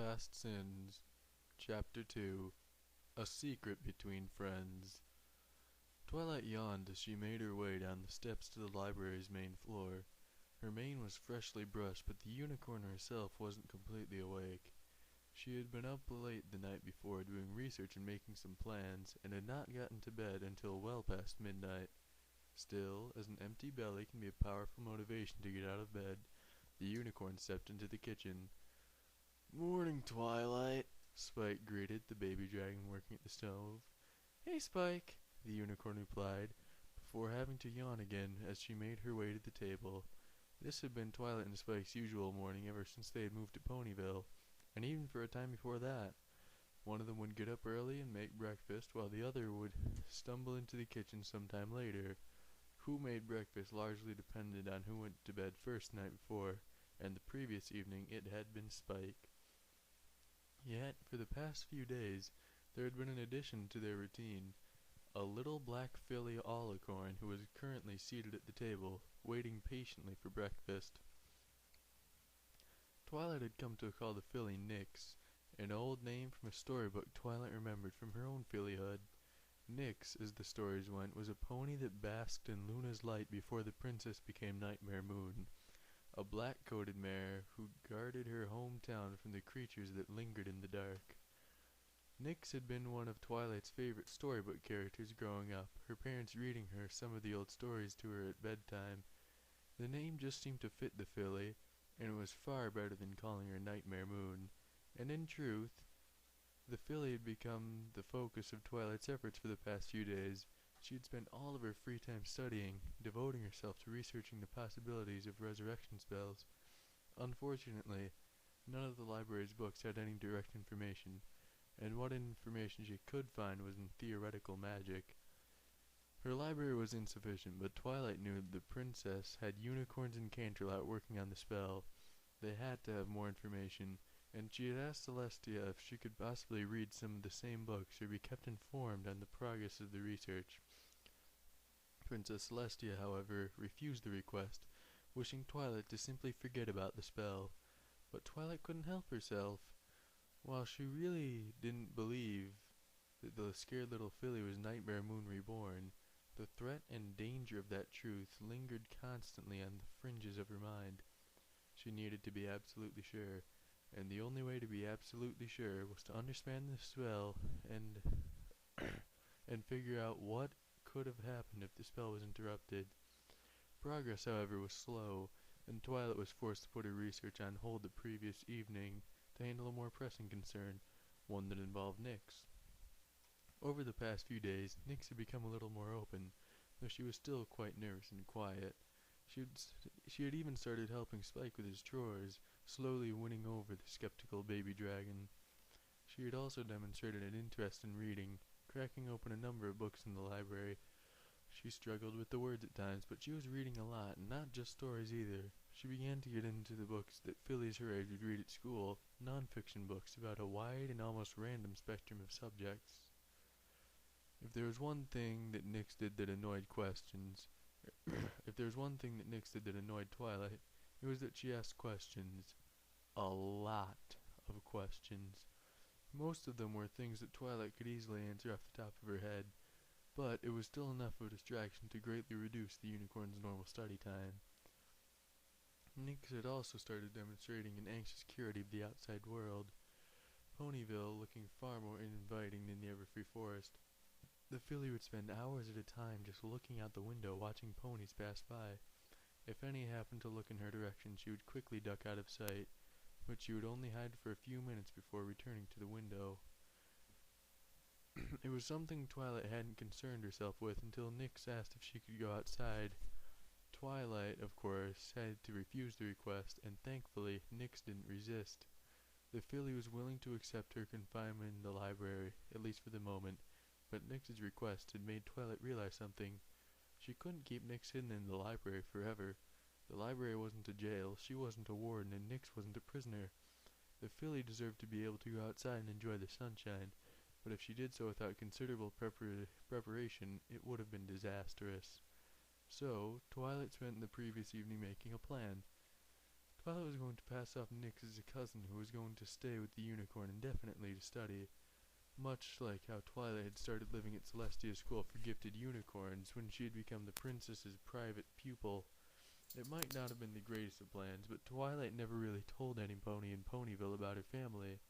Past Sins, Chapter 2, A Secret Between Friends. Twilight yawned as she made her way down the steps to the library's main floor. Her mane was freshly brushed, but the unicorn herself wasn't completely awake. She had been up late the night before doing research and making some plans, and had not gotten to bed until well past midnight. Still, as an empty belly can be a powerful motivation to get out of bed, the unicorn stepped into the kitchen. "Morning, Twilight," Spike greeted the baby dragon working at the stove. "Hey, Spike," the unicorn replied, before having to yawn again as she made her way to the table. This had been Twilight and Spike's usual morning ever since they had moved to Ponyville, and even for a time before that. One of them would get up early and make breakfast, while the other would stumble into the kitchen sometime later. Who made breakfast largely depended on who went to bed first the night before, and the previous evening it had been Spike. Yet, for the past few days, there had been an addition to their routine. A little black filly alicorn who was currently seated at the table, waiting patiently for breakfast. Twilight had come to call the filly Nyx, an old name from a storybook Twilight remembered from her own fillyhood. Nyx, as the stories went, was a pony that basked in Luna's light before the princess became Nightmare Moon. A black-coated mare who guarded her hometown from the creatures that lingered in the dark. Nyx had been one of Twilight's favorite storybook characters growing up, her parents reading her some of the old stories to her at bedtime. The name just seemed to fit the filly, and it was far better than calling her Nightmare Moon. And in truth, the filly had become the focus of Twilight's efforts for the past few days. She had spent all of her free time studying, devoting herself to researching the possibilities of resurrection spells. Unfortunately, none of the library's books had any direct information, and what information she could find was in theoretical magic. Her library was insufficient, but Twilight knew that the princess had unicorns and Canterlot working on the spell. They had to have more information, and she had asked Celestia if she could possibly read some of the same books or be kept informed on the progress of the research. Princess Celestia, however, refused the request, wishing Twilight to simply forget about the spell. But Twilight couldn't help herself. While she really didn't believe that the scared little filly was Nightmare Moon reborn, the threat and danger of that truth lingered constantly on the fringes of her mind. She needed to be absolutely sure, and the only way to be absolutely sure was to understand the spell and and figure out what could have happened if the spell was interrupted. Progress, however, was slow, and Twilight was forced to put her research on hold the previous evening to handle a more pressing concern, one that involved Nyx. Over the past few days, Nyx had become a little more open, though she was still quite nervous and quiet. She had even started helping Spike with his chores, slowly winning over the skeptical baby dragon. She had also demonstrated an interest in reading, cracking open a number of books in the library. She struggled with the words at times, but she was reading a lot, and not just stories either. She began to get into the books that fillies her age would read at school, non-fiction books about a wide and almost random spectrum of subjects. If there was one thing that Nyx did that annoyed Twilight, it was that she asked questions. A lot of questions. Most of them were things that Twilight could easily answer off the top of her head, but it was still enough of a distraction to greatly reduce the unicorn's normal study time. Nyx had also started demonstrating an anxious curiosity of the outside world, Ponyville looking far more inviting than the Everfree Forest. The filly would spend hours at a time just looking out the window watching ponies pass by. If any happened to look in her direction, she would quickly duck out of sight, but she would only hide for a few minutes before returning to the window. It was something Twilight hadn't concerned herself with until Nyx asked if she could go outside. Twilight, of course, had to refuse the request, and thankfully Nyx didn't resist. The filly was willing to accept her confinement in the library, at least for the moment, but Nyx's request had made Twilight realize something. She couldn't keep Nyx hidden in the library forever. The library wasn't a jail, she wasn't a warden, and Nyx wasn't a prisoner. The filly deserved to be able to go outside and enjoy the sunshine, but if she did so without considerable preparation, it would have been disastrous. So, Twilight spent the previous evening making a plan. Twilight was going to pass off Nix as a cousin who was going to stay with the unicorn indefinitely to study, much like how Twilight had started living at Celestia's school for gifted unicorns when she had become the princess's private pupil. It might not have been the greatest of plans, but Twilight never really told any pony in Ponyville about her family,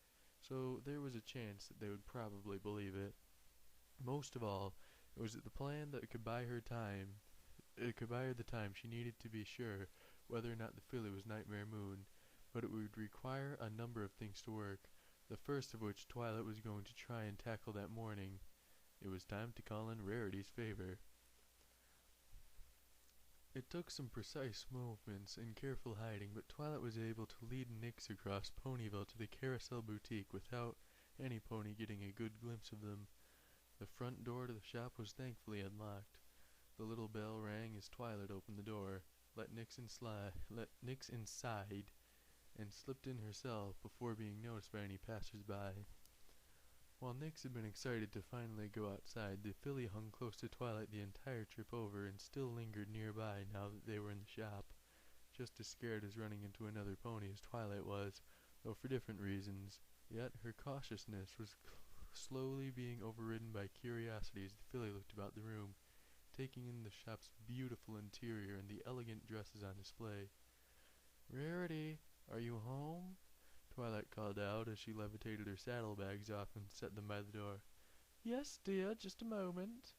so there was a chance that they would probably believe it. Most of all, it was the plan that could buy her time. It could buy her the time she needed to be sure whether or not the filly was Nightmare Moon, but it would require a number of things to work, the first of which Twilight was going to try and tackle that morning. It was time to call in Rarity's favor. It took some precise movements and careful hiding, but Twilight was able to lead Nix across Ponyville to the Carousel Boutique without any pony getting a good glimpse of them. The front door to the shop was thankfully unlocked. The little bell rang as Twilight opened the door, let Nix inside, and slipped in herself before being noticed by any passers-by. While Nix had been excited to finally go outside, the filly hung close to Twilight the entire trip over and still lingered nearby now that they were in the shop, just as scared as running into another pony as Twilight was, though for different reasons. Yet her cautiousness was slowly being overridden by curiosity as the filly looked about the room, taking in the shop's beautiful interior and the elegant dresses on display. "Rarity, are you home?" Twilight called out as she levitated her saddlebags off and set them by the door. "Yes, dear, just a moment,"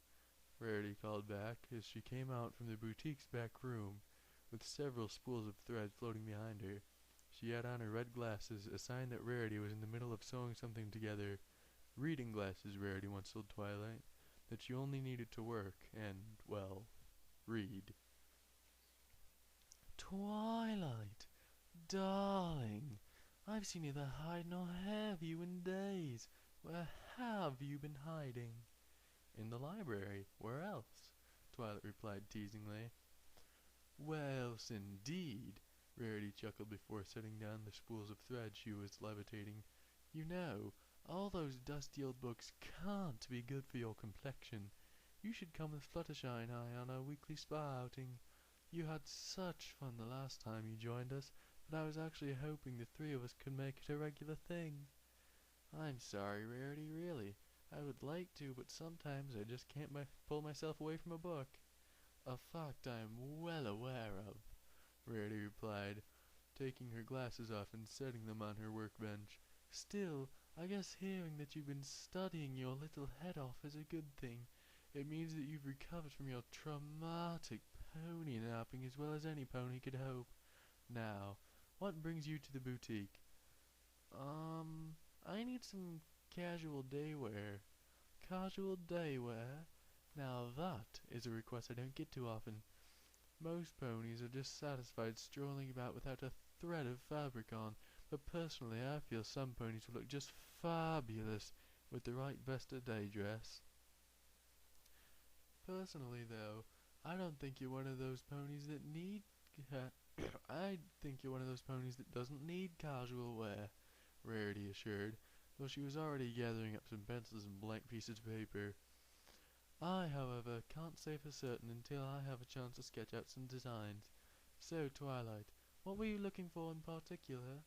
Rarity called back as she came out from the boutique's back room, with several spools of thread floating behind her. She had on her red glasses, a sign that Rarity was in the middle of sewing something together. Reading glasses, Rarity once told Twilight, that she only needed to work and, well, read. "Twilight, darling, I've seen neither hide nor have you in days. Where have you been hiding?" "In the library. Where else?" Twilight replied teasingly. "Where else indeed?" Rarity chuckled before setting down the spools of thread she was levitating. "You know, all those dusty old books can't be good for your complexion. You should come with Fluttershy and I on our weekly spa outing. You had such fun the last time you joined us that I was actually hoping the three of us could make it a regular thing." "I'm sorry, Rarity, really. I would like to, but sometimes I just can't pull myself away from a book." "A fact I am well aware of," Rarity replied, taking her glasses off and setting them on her workbench. "Still, I guess hearing that you've been studying your little head off is a good thing. It means that you've recovered from your traumatic pony napping as well as any pony could hope. Now, what brings you to the boutique?" I need some casual day wear." "Casual day wear? Now that is a request I don't get too often. Most ponies are just satisfied strolling about without a thread of fabric on, but personally I feel some ponies would look just fabulous with the right vest or day dress." "Personally, though, I don't think you're one of those ponies that need I think you're one of those ponies that doesn't need casual wear," Rarity assured, though she was already gathering up some pencils and blank pieces of paper. "I, however, can't say for certain until I have a chance to sketch out some designs. So, Twilight, what were you looking for in particular?"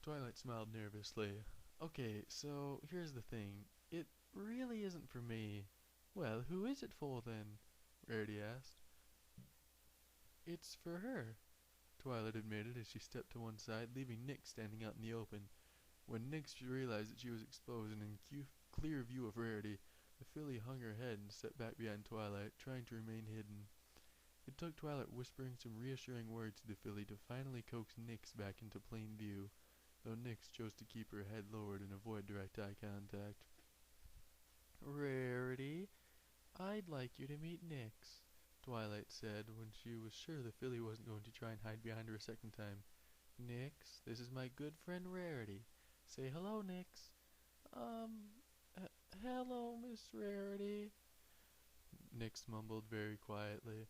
Twilight smiled nervously. "Okay, so here's the thing. It really isn't for me." "Well, who is it for, then?" Rarity asked. "It's for her," Twilight admitted as she stepped to one side, leaving Nix standing out in the open. When Nix realized that she was exposed and in clear view of Rarity, the filly hung her head and stepped back behind Twilight, trying to remain hidden. It took Twilight whispering some reassuring words to the filly to finally coax Nix back into plain view, though Nix chose to keep her head lowered and avoid direct eye contact. "Rarity, I'd like you to meet Nix," Twilight said when she was sure the filly wasn't going to try and hide behind her a second time. "Nix, this is my good friend Rarity. Say hello, Nix." Hello, Miss Rarity," Nix mumbled very quietly.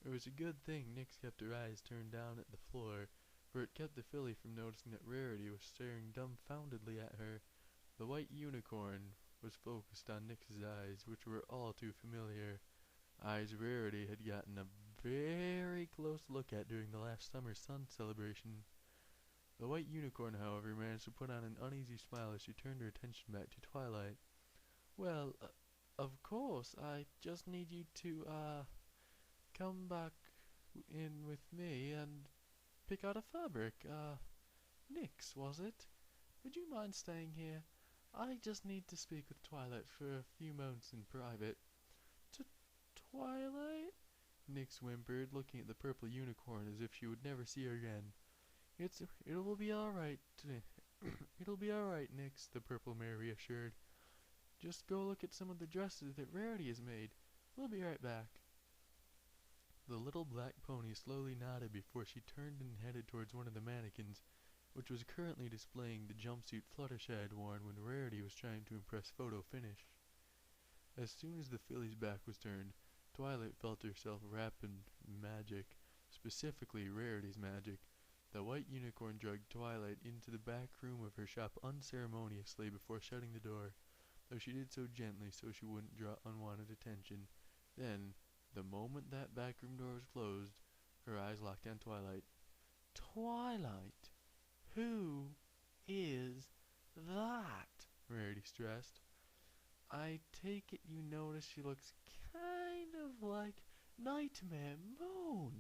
It was a good thing Nix kept her eyes turned down at the floor, for it kept the filly from noticing that Rarity was staring dumbfoundedly at her. The white unicorn was focused on Nix's eyes, which were all too familiar. Eyes Rarity had gotten a very close look at during the last summer sun celebration. The white unicorn, however, managed to put on an uneasy smile as she turned her attention back to Twilight. Well, of course, I just need you to, come back in with me and pick out a fabric. Nyx, was it? Would you mind staying here? I just need to speak with Twilight for a few moments in private. T Twilight? Nyx whimpered, looking at the purple unicorn as if she would never see her again. It'll be alright. It'll be alright, Nyx, the purple mare reassured. Just go look at some of the dresses that Rarity has made. We'll be right back. The little black pony slowly nodded before she turned and headed towards one of the mannequins, which was currently displaying the jumpsuit Fluttershy had worn when Rarity was trying to impress photo finish. As soon as the filly's back was turned, Twilight felt herself wrapped in magic, specifically Rarity's magic. The white unicorn dragged Twilight into the back room of her shop unceremoniously before shutting the door, though she did so gently so she wouldn't draw unwanted attention. Then, the moment that back room door was closed, her eyes locked on Twilight. Twilight? Who is that? Rarity stressed. I take it you notice she looks kind of like Nightmare Moon,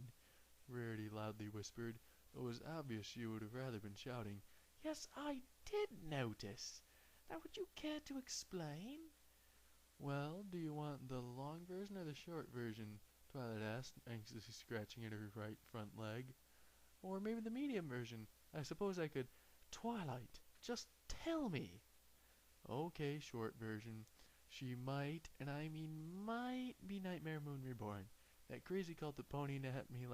Rarity loudly whispered. It was obvious she would have rather been shouting. Yes, I did notice. Now would you care to explain? Well, do you want the long version or the short version? Twilight asked, anxiously scratching at her right front leg. Or maybe the medium version. I suppose I could. Twilight, just tell me. Okay, short version. She might, and I mean might, be Nightmare Moon Reborn. That crazy cult that pony at me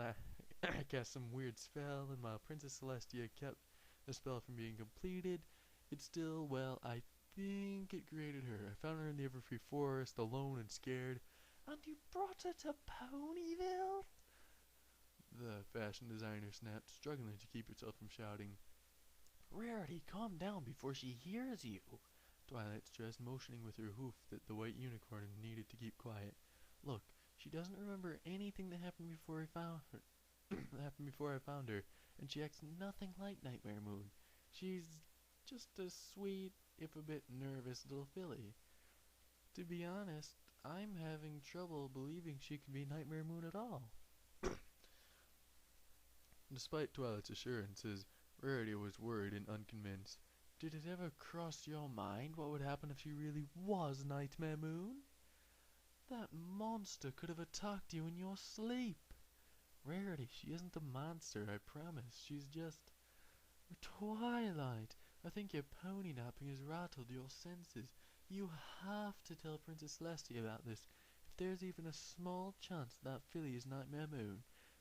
cast some weird spell, and while Princess Celestia kept the spell from being completed, it still, well, I think it created her. I found her in the Everfree Forest, alone and scared. And you brought her to Ponyville? The fashion designer snapped, struggling to keep herself from shouting. Rarity, calm down before she hears you. Twilight stressed, motioning with her hoof that the white unicorn needed to keep quiet. Look, she doesn't remember anything that happened before I found her, and she acts nothing like Nightmare Moon. She's just a sweet, if a bit nervous little filly. To be honest, I'm having trouble believing she could be Nightmare Moon at all. Despite Twilight's assurances, Rarity was worried and unconvinced. Did it ever cross your mind what would happen if she really was Nightmare Moon? That monster could have attacked you in your sleep. Rarity, she isn't a monster, I promise. She's just... Twilight, I think your pony napping has rattled your senses. You have to tell Princess Celestia about this. If there's even a small chance that filly is Nightmare Moon,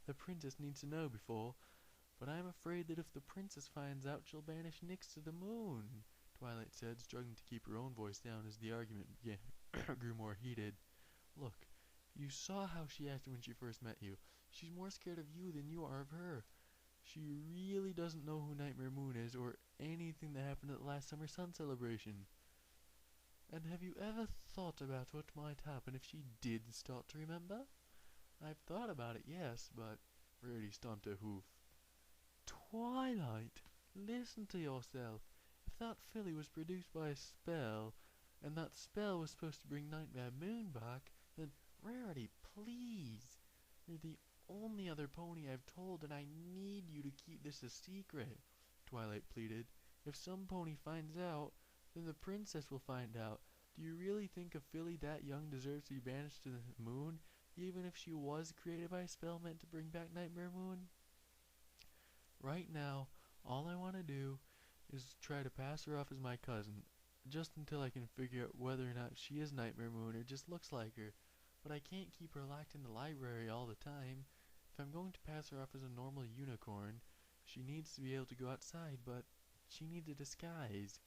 the princess needs to know before. But I'm afraid that if the princess finds out, she'll banish Nyx to the moon, Twilight said, struggling to keep her own voice down as the argument grew more heated. Look, you saw how she acted when she first met you. She's more scared of you than you are of her. She really doesn't know who Nightmare Moon is or anything that happened at the last summer sun celebration. And have you ever thought about what might happen if she did start to remember? I've thought about it, yes, but... Rarity stomped her hoof. Twilight, listen to yourself. If that filly was produced by a spell, and that spell was supposed to bring Nightmare Moon back, then Rarity, please. You're the only other pony I've told, and I need you to keep this a secret, Twilight pleaded. If some pony finds out, then the princess will find out. Do you really think a filly that young deserves to be banished to the moon, even if she was created by a spell meant to bring back Nightmare Moon? Right now, all I want to do is try to pass her off as my cousin, just until I can figure out whether or not she is Nightmare Moon or just looks like her. But I can't keep her locked in the library all the time. If I'm going to pass her off as a normal unicorn, she needs to be able to go outside, but she needs a disguise.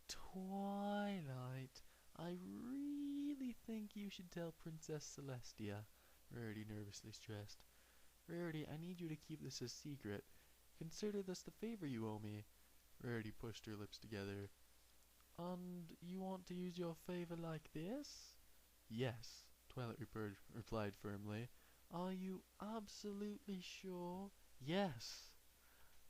Twilight, I really think you should tell Princess Celestia, Rarity nervously stressed. Rarity, I need you to keep this a secret. Consider this the favor you owe me. Rarity pushed her lips together. And you want to use your favor like this? Yes, Twilight replied firmly. Are you absolutely sure? Yes.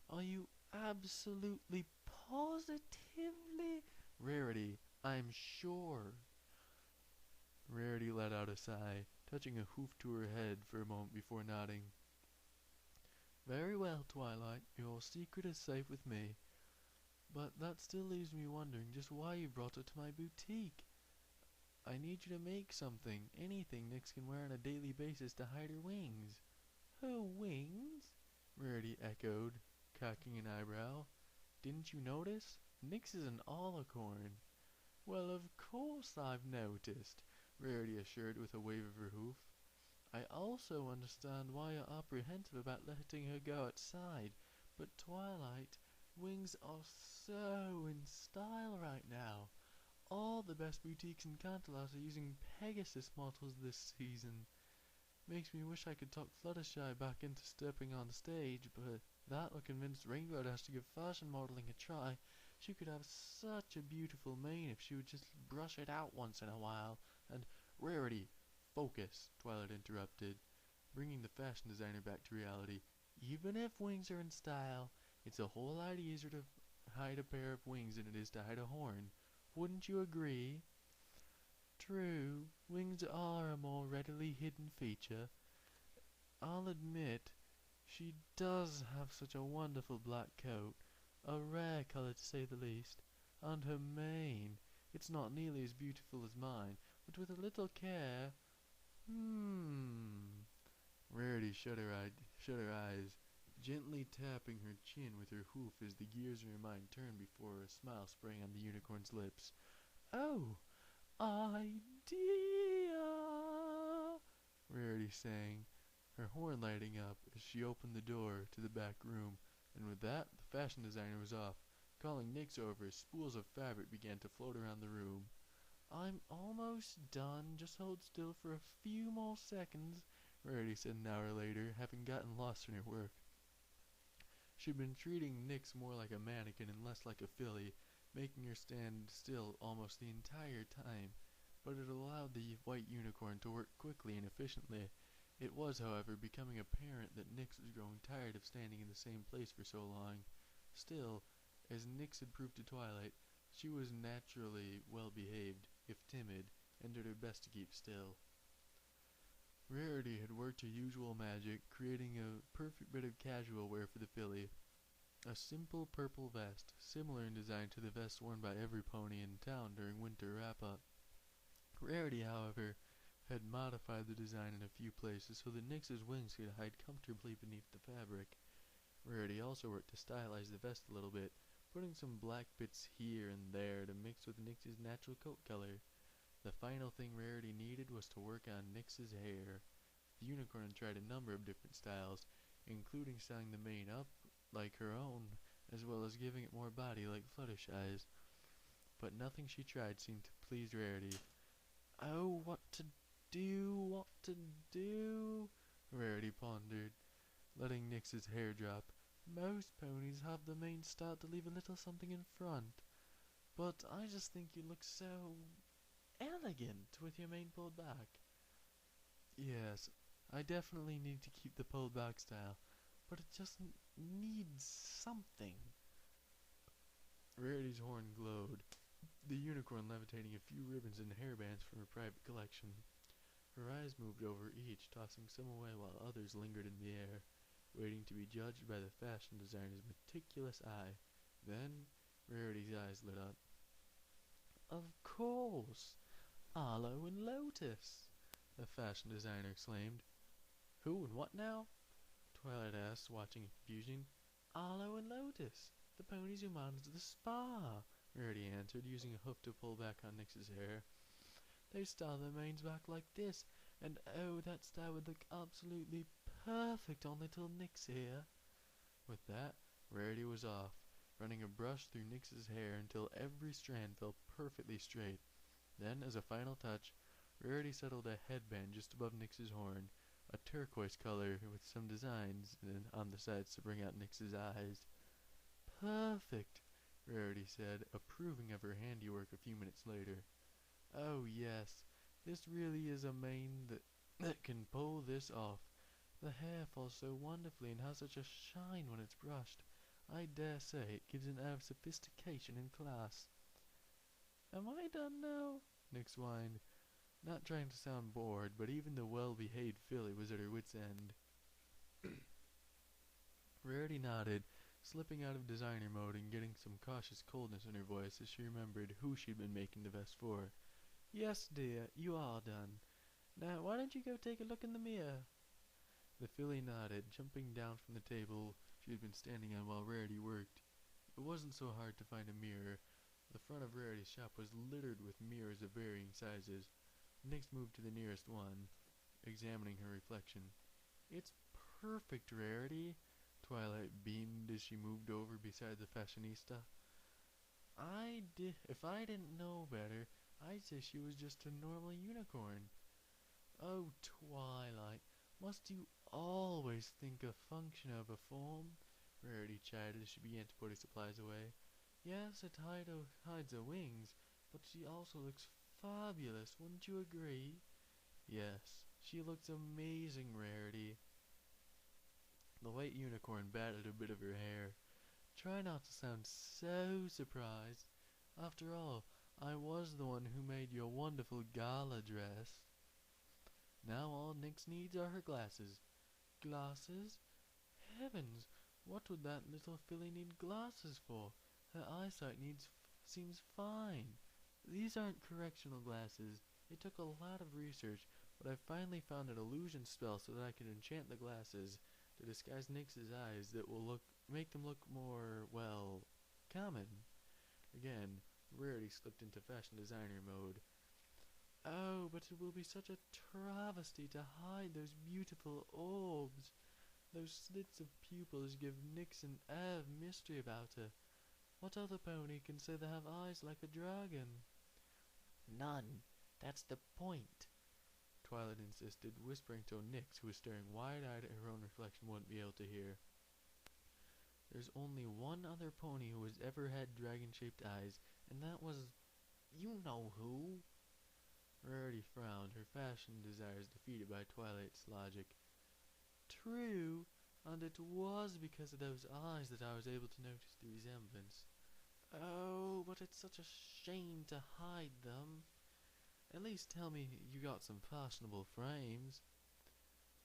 Are you absolutely positively? Rarity, I'm sure. Rarity let out a sigh, touching a hoof to her head for a moment before nodding. Very well, Twilight, your secret is safe with me. But that still leaves me wondering just why you brought it to my boutique. I need you to make something, anything Nyx can wear on a daily basis to hide her wings. Her wings? Rarity echoed, cocking an eyebrow. Didn't you notice? Nyx is an alicorn. Well, of course I've noticed, Rarity assured with a wave of her hoof. I also understand why you're apprehensive about letting her go outside, but Twilight, wings are so in style right now. All the best boutiques in Canterlot are using Pegasus models this season. Makes me wish I could talk Fluttershy back into stepping on stage, but that will convince Rainbow Dash to give fashion modeling a try. She could have such a beautiful mane if she would just brush it out once in a while. And Rarity, focus, Twilight interrupted, bringing the fashion designer back to reality. Even if wings are in style, it's a whole lot easier to hide a pair of wings than it is to hide a horn. Wouldn't you agree? True, wings are a more readily hidden feature. I'll admit, she does have such a wonderful black coat, a rare colour to say the least, and her mane, it's not nearly as beautiful as mine, but with a little care. Rarity shut her eyes, gently tapping her chin with her hoof as the gears of her mind turned before a smile sprang on the unicorn's lips. Oh, idea! Rarity sang, her horn lighting up as she opened the door to the back room, and with that, the fashion designer was off. Calling Nyx over, spools of fabric began to float around the room. I'm almost done, just hold still for a few more seconds, Rarity said an hour later, having gotten lost in her work. She'd been treating Nyx more like a mannequin and less like a filly, making her stand still almost the entire time, but it allowed the white unicorn to work quickly and efficiently. It was, however, becoming apparent that Nyx was growing tired of standing in the same place for so long. Still, as Nyx had proved to Twilight, she was naturally well behaved, if timid, and did her best to keep still. Rarity had worked her usual magic, creating a perfect bit of casual wear for the filly. A simple purple vest, similar in design to the vest worn by every pony in town during winter wrap-up. Rarity, however, had modified the design in a few places so that Nyx's wings could hide comfortably beneath the fabric. Rarity also worked to stylize the vest a little bit, putting some black bits here and there to mix with Nyx's natural coat color. The final thing Rarity needed was to work on Nyx's hair. The unicorn had tried a number of different styles, including styling the mane up like her own, as well as giving it more body like Fluttershy's. But nothing she tried seemed to please Rarity. Oh, what to do? Rarity pondered, letting Nyx's hair drop. Most ponies have the mane start to leave a little something in front, but I just think you look so elegant with your mane pulled back. Yes, I definitely need to keep the pulled back style, but it just needs something. Rarity's horn glowed, the unicorn levitating a few ribbons and hairbands from her private collection. Her eyes moved over each, tossing some away while others lingered in the air, waiting to be judged by the fashion designer's meticulous eye. Then, Rarity's eyes lit up. Of course! Aloe and Lotus! The fashion designer exclaimed. Who and what now? Twilight asked, watching in confusion. Aloe and Lotus, the ponies who manage the spa, Rarity answered, using a hoof to pull back on Nyx's hair. They style their manes back like this, and oh, that style would look absolutely perfect on little Nyx here. With that, Rarity was off, running a brush through Nyx's hair until every strand fell perfectly straight. Then, as a final touch, Rarity settled a headband just above Nyx's horn, a turquoise color with some designs on the sides to bring out Nyx's eyes. Perfect, Rarity said, approving of her handiwork a few minutes later. Oh yes, this really is a mane that can pull this off. The hair falls so wonderfully and has such a shine when it's brushed. I dare say it gives an air of sophistication and class. Am I done now? Nix whined, not trying to sound bored, but even the well-behaved filly was at her wit's end. Rarity nodded, slipping out of designer mode and getting some cautious coldness in her voice as she remembered who she'd been making the vest for. Yes, dear, you are done. Now, why don't you go take a look in the mirror? The filly nodded, jumping down from the table she had been standing on while Rarity worked. It wasn't so hard to find a mirror. The front of Rarity's shop was littered with mirrors of varying sizes. Nix moved to the nearest one, examining her reflection. It's perfect, Rarity, Twilight beamed as she moved over beside the fashionista. If I didn't know better, I'd say she was just a normal unicorn. Oh, Twilight, must you always think a function of a form? Rarity chided as she began to put her supplies away. Yes, it hides her wings, but she also looks fabulous, wouldn't you agree? Yes, she looks amazing, Rarity. The white unicorn batted a bit of her hair. Try not to sound so surprised. After all, I was the one who made your wonderful gala dress. Now all Nix needs are her glasses. Glasses? Heavens, what would that little filly need glasses for? Her eyesight seems fine. These aren't correctional glasses. It took a lot of research, but I finally found an illusion spell so that I could enchant the glasses to disguise Nix's eyes that will make them look more, well, common. Again, Rarity slipped into fashion designer mode. Oh, but it will be such a travesty to hide those beautiful orbs. Those slits of pupils give Nix an air of mystery about her. What other pony can say they have eyes like a dragon? None. That's the point, Twilight insisted, whispering to Nix, who was staring wide-eyed at her own reflection, wouldn't be able to hear. There's only one other pony who has ever had dragon-shaped eyes, and that was... you know who. Rarity frowned, her fashion desires defeated by Twilight's logic. True, and it was because of those eyes that I was able to notice the resemblance. Oh, but it's such a shame to hide them. At least tell me you got some fashionable frames.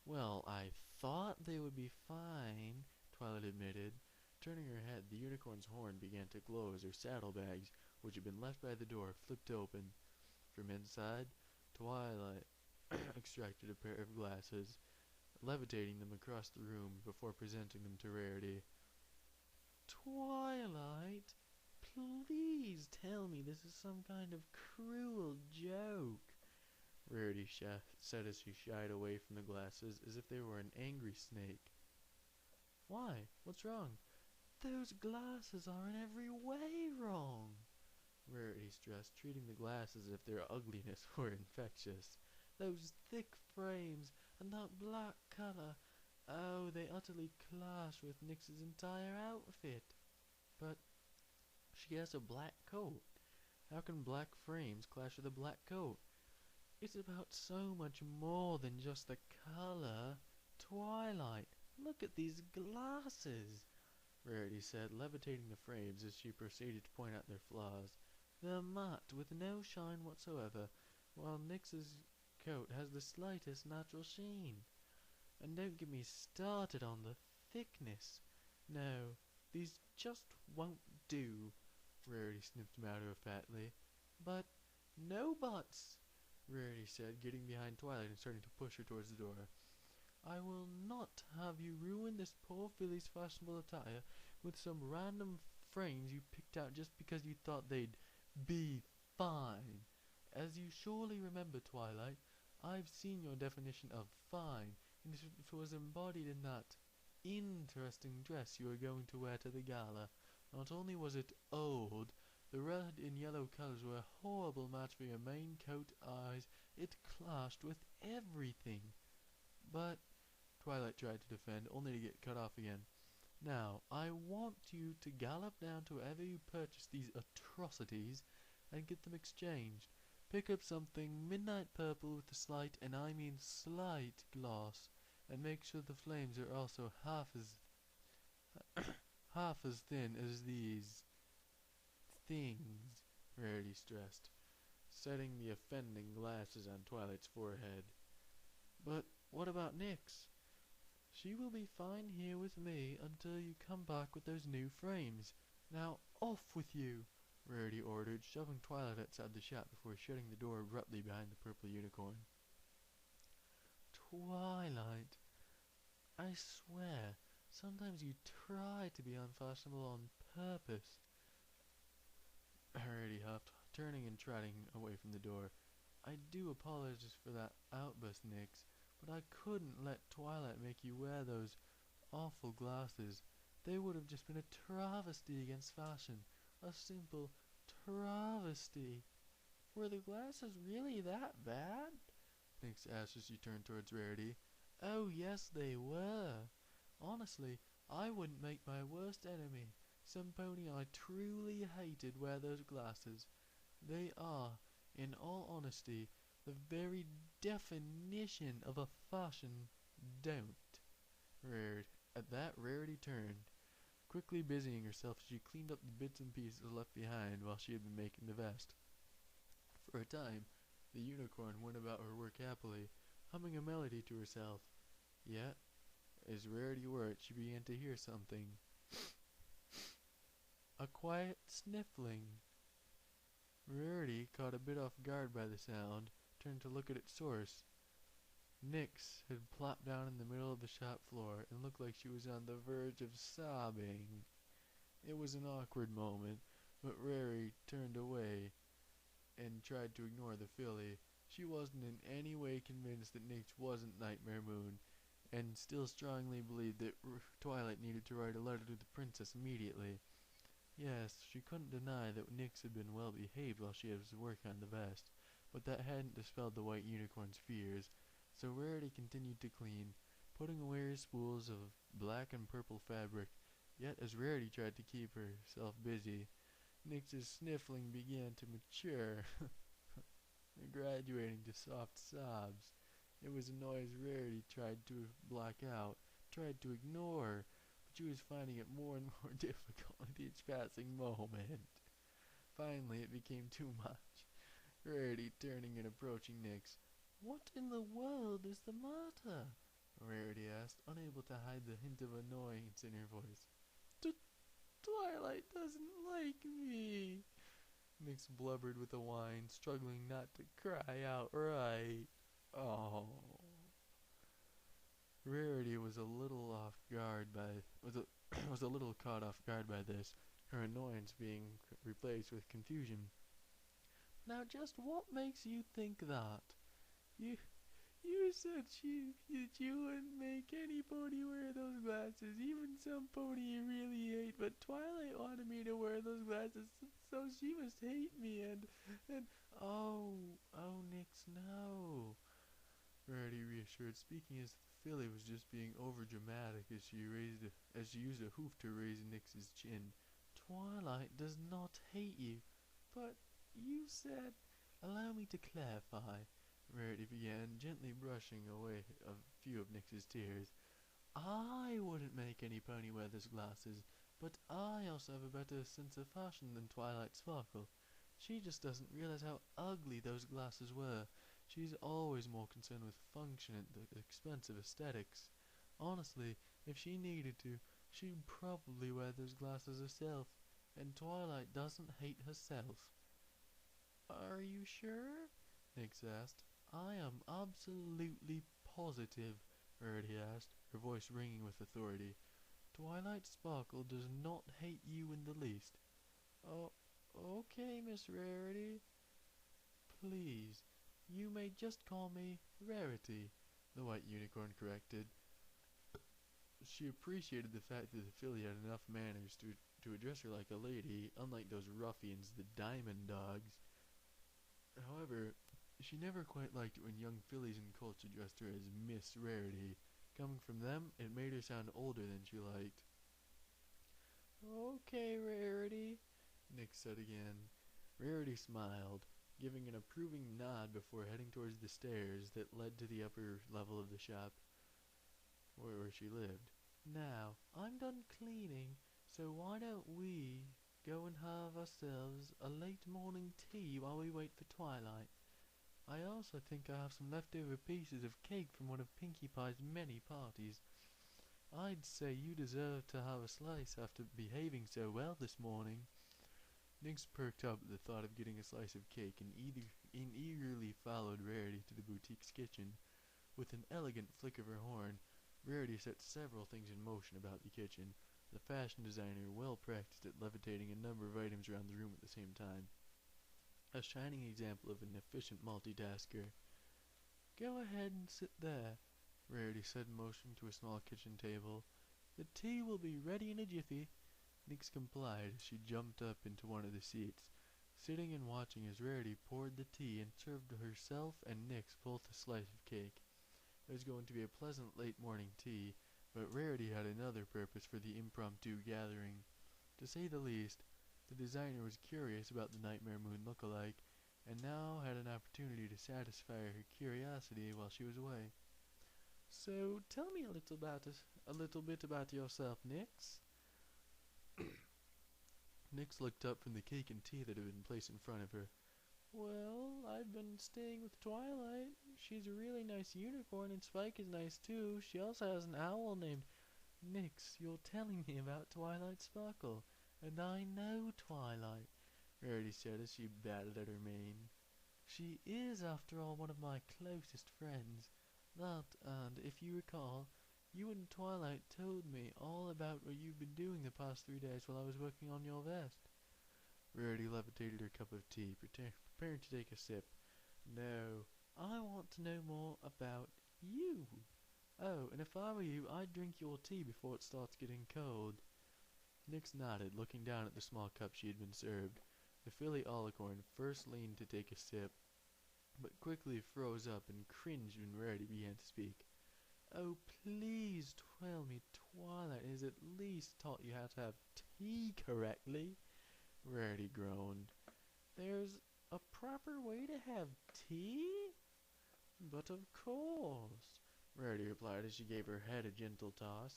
Well, I thought they would be fine, Twilight admitted. Turning her head, the unicorn's horn began to glow as her saddlebags, which had been left by the door, flipped open. From inside, Twilight extracted a pair of glasses, levitating them across the room before presenting them to Rarity. Twilight, please tell me this is some kind of cruel joke, Rarity said as she shied away from the glasses as if they were an angry snake. Why? What's wrong? Those glasses are in every way wrong, Rarity stressed, treating the glasses as if their ugliness were infectious. Those thick frames and that black color, oh, they utterly clash with Nix's entire outfit. But she has a black coat. How can black frames clash with a black coat? It's about so much more than just the color. Twilight, look at these glasses, Rarity said, levitating the frames as she proceeded to point out their flaws. They're matte with no shine whatsoever, while Nix's coat has the slightest natural sheen. And don't get me started on the thickness. No, these just won't do, Rarity sniffed matter-of-factly. But, no buts, Rarity said, getting behind Twilight and starting to push her towards the door. I will not have you ruin this poor filly's fashionable attire with some random frames you picked out just because you thought they'd be fine. As you surely remember, Twilight, I've seen your definition of fine, and it was embodied in that interesting dress you were going to wear to the gala. Not only was it old, the red and yellow colors were a horrible match for your main coat eyes. It clashed with everything. But, Twilight tried to defend, only to get cut off again. Now, I want you to gallop down to wherever you purchase these atrocities and get them exchanged. Pick up something midnight purple with a slight, and I mean slight, gloss. and make sure the flames are also half as thin as these things, Rarity stressed, setting the offending glasses on Twilight's forehead. But what about Nyx? She will be fine here with me until you come back with those new frames. Now off with you, Rarity ordered, shoving Twilight outside the shop before shutting the door abruptly behind the purple unicorn. Twilight, I swear, sometimes you try to be unfashionable on purpose. Rarity huffed, turning and trotting away from the door. I do apologize for that outburst, Nyx, but I couldn't let Twilight make you wear those awful glasses. They would have just been a travesty against fashion. A simple travesty. Were the glasses really that bad? Nyx asked as she turned towards Rarity. Oh yes, they were. Honestly, I wouldn't make my worst enemy, some pony I truly hated, wear those glasses. They are, in all honesty, the very definition of a fashion don't. At that, Rarity turned, quickly busying herself as she cleaned up the bits and pieces left behind while she had been making the vest. For a time, the unicorn went about her work happily, humming a melody to herself. Yet, as Rarity worked, she began to hear something. A quiet sniffling. Rarity, caught a bit off guard by the sound, turned to look at its source. Nyx had plopped down in the middle of the shop floor and looked like she was on the verge of sobbing. It was an awkward moment, but Rarity turned away and tried to ignore the filly. She wasn't in any way convinced that Nyx wasn't Nightmare Moon, and still strongly believed that Twilight needed to write a letter to the princess immediately. Yes, she couldn't deny that Nyx had been well behaved while she was working on the vest, but that hadn't dispelled the white unicorn's fears. So Rarity continued to clean, putting away her spools of black and purple fabric. Yet as Rarity tried to keep herself busy, Nyx's sniffling began to mature, graduating to soft sobs. It was a noise Rarity tried to block out, tried to ignore, but she was finding it more and more difficult with each passing moment. Finally, it became too much. Rarity turning and approaching Nyx. What in the world is the matter? Rarity asked, unable to hide the hint of annoyance in her voice. Twilight doesn't like me, Nyx blubbered with a whine, struggling not to cry outright. Oh. Rarity was a little was a little caught off guard by this, her annoyance being replaced with confusion. Now just what makes you think that? You said that you wouldn't make any pony wear those glasses, even some pony you really hate, but Twilight wanted me to wear those glasses, so she must hate me, and oh, Nyx, no. Rarity reassured, speaking as if the filly was just being overdramatic as she used a hoof to raise Nyx's chin. Twilight does not hate you, but you said, allow me to clarify. Rarity began, gently brushing away a few of Nyx's tears. I wouldn't make any pony wear those glasses, but I also have a better sense of fashion than Twilight Sparkle. She just doesn't realize how ugly those glasses were. She's always more concerned with function at the expense of aesthetics. Honestly, if she needed to, she'd probably wear those glasses herself, and Twilight doesn't hate herself. Are you sure? Nyx asked. I am absolutely positive, Rarity asked, her voice ringing with authority. Twilight Sparkle does not hate you in the least. Oh, okay, Miss Rarity. Please, you may just call me Rarity, the white unicorn corrected. She appreciated the fact that the filly had enough manners to address her like a lady, unlike those ruffians, the Diamond Dogs. However, she never quite liked it when young fillies and colts addressed her as Miss Rarity. Coming from them, it made her sound older than she liked. Okay, Rarity, Nyx said again. Rarity smiled, giving an approving nod before heading towards the stairs that led to the upper level of the shop. where she lived. Now, I'm done cleaning, so why don't we go and have ourselves a late morning tea while we wait for twilight? I also think I have some leftover pieces of cake from one of Pinkie Pie's many parties. I'd say you deserve to have a slice after behaving so well this morning. Nix perked up at the thought of getting a slice of cake and eagerly followed Rarity to the boutique's kitchen. With an elegant flick of her horn, Rarity set several things in motion about the kitchen, the fashion designer well practiced at levitating a number of items around the room at the same time. A shining example of an efficient multitasker. Go ahead and sit there, Rarity said, motioning to a small kitchen table. The tea will be ready in a jiffy. Nix complied as she jumped up into one of the seats, sitting and watching as Rarity poured the tea and served herself and Nix both a slice of cake. It was going to be a pleasant late morning tea, but Rarity had another purpose for the impromptu gathering. To say the least, the designer was curious about the Nightmare Moon look-alike, and now had an opportunity to satisfy her curiosity while she was away. So, tell me a little bit about yourself, Nix. Nix looked up from the cake and tea that had been placed in front of her. Well, I've been staying with Twilight. She's a really nice unicorn, and Spike is nice too. She also has an owl named Nix. You're telling me about Twilight Sparkle, and I know Twilight, Rarity said as she batted at her mane. She is, after all, one of my closest friends. That, and if you recall, you and Twilight told me all about what you've been doing the past 3 days while I was working on your vest. Rarity levitated her cup of tea, preparing to take a sip. No, I want to know more about you. Oh, and if I were you, I'd drink your tea before it starts getting cold. Nix nodded, looking down at the small cup she had been served. The filly alicorn first leaned to take a sip, but quickly froze up and cringed when Rarity began to speak. Oh, please tell me Twilight has at least taught you how to have tea correctly, Rarity groaned. There's a proper way to have tea? But of course, Rarity replied as she gave her head a gentle toss,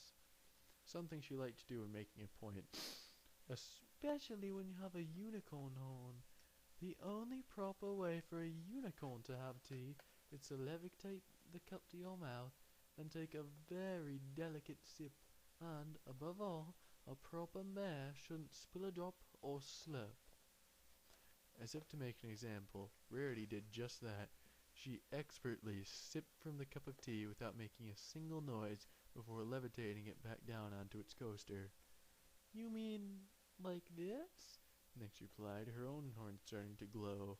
something she liked to do when making a point, especially when you have a unicorn horn. The only proper way for a unicorn to have tea is to levitate the cup to your mouth and take a very delicate sip, and, above all, a proper mare shouldn't spill a drop or slurp. As if to make an example, Rarity did just that. She expertly sipped from the cup of tea without making a single noise before levitating it back down onto its coaster. You mean like this? Nix replied, her own horn starting to glow.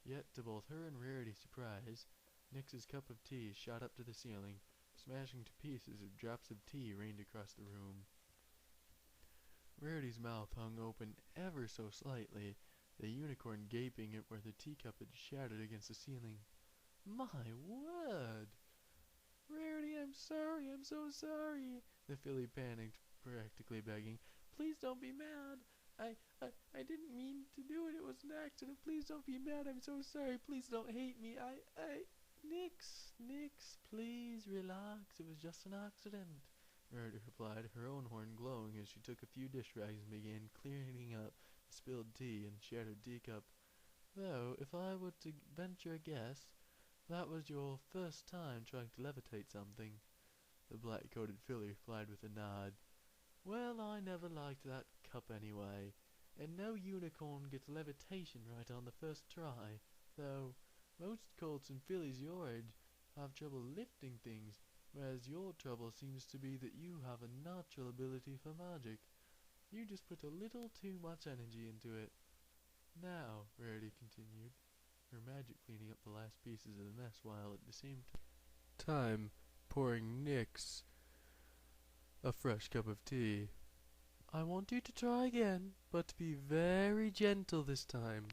Yet, to both her and Rarity's surprise, Nix's cup of tea shot up to the ceiling, smashing to pieces as drops of tea rained across the room. Rarity's mouth hung open ever so slightly, the unicorn gaping at where the teacup had shattered against the ceiling. My word! Rarity, I'm so sorry, the filly panicked, practically begging. Please don't be mad. I didn't mean to do it. It was an accident. Please don't be mad. I'm so sorry. Please don't hate me. Nix, please relax. It was just an accident, Rarity replied, her own horn glowing as she took a few dish rags and began cleaning up the spilled tea and shattered teacup. Though, if I were to venture a guess, that was your first time trying to levitate something, the black-coated filly replied with a nod. Well, I never liked that cup anyway, and no unicorn gets levitation right on the first try, though most colts and fillies your age have trouble lifting things, whereas your trouble seems to be that you have a natural ability for magic. You just put a little too much energy into it. Now, Rarity continued, her magic cleaning up the last pieces of the mess while at the same time pouring Nix a fresh cup of tea. I want you to try again, but be very gentle this time.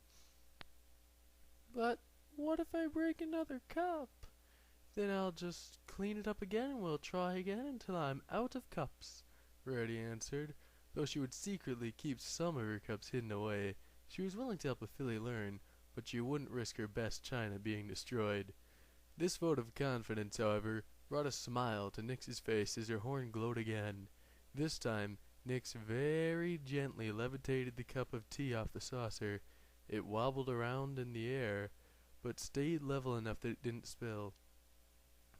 But what if I break another cup? Then I'll just clean it up again and we'll try again until I'm out of cups, Rarity answered, though she would secretly keep some of her cups hidden away. She was willing to help a filly learn, but she wouldn't risk her best china being destroyed. This vote of confidence, however, brought a smile to Nix's face as her horn glowed again. This time, Nix very gently levitated the cup of tea off the saucer. It wobbled around in the air, but stayed level enough that it didn't spill.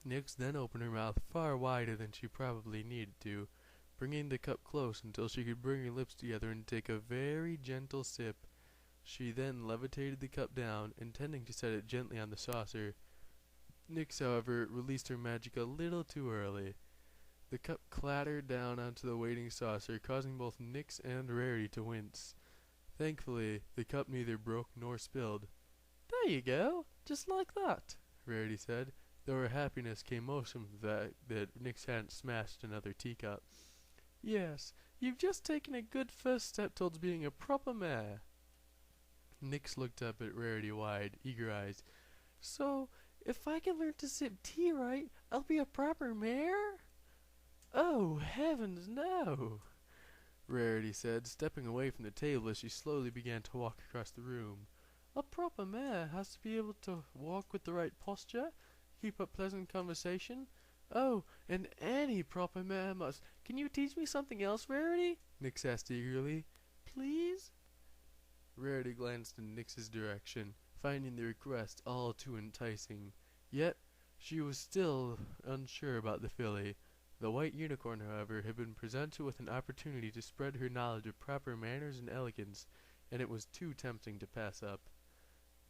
Nix then opened her mouth far wider than she probably needed to, bringing the cup close until she could bring her lips together and take a very gentle sip. She then levitated the cup down, intending to set it gently on the saucer. Nix, however, released her magic a little too early. The cup clattered down onto the waiting saucer, causing both Nix and Rarity to wince. Thankfully, the cup neither broke nor spilled. "There you go, just like that," Rarity said, though her happiness came most from the fact that Nix hadn't smashed another teacup. "Yes, you've just taken a good first step towards being a proper mare." Nix looked up at Rarity wide, eager eyes. "So, if I can learn to sip tea right, I'll be a proper mare?" "Oh, heavens, no!" Rarity said, stepping away from the table as she slowly began to walk across the room. "A proper mare has to be able to walk with the right posture, keep up pleasant conversation. Oh, and any proper mare must—" "Can you teach me something else, Rarity?" Nix asked eagerly. "Please?" Rarity glanced in Nix's direction, finding the request all too enticing. Yet, she was still unsure about the filly. The white unicorn, however, had been presented with an opportunity to spread her knowledge of proper manners and elegance, and it was too tempting to pass up.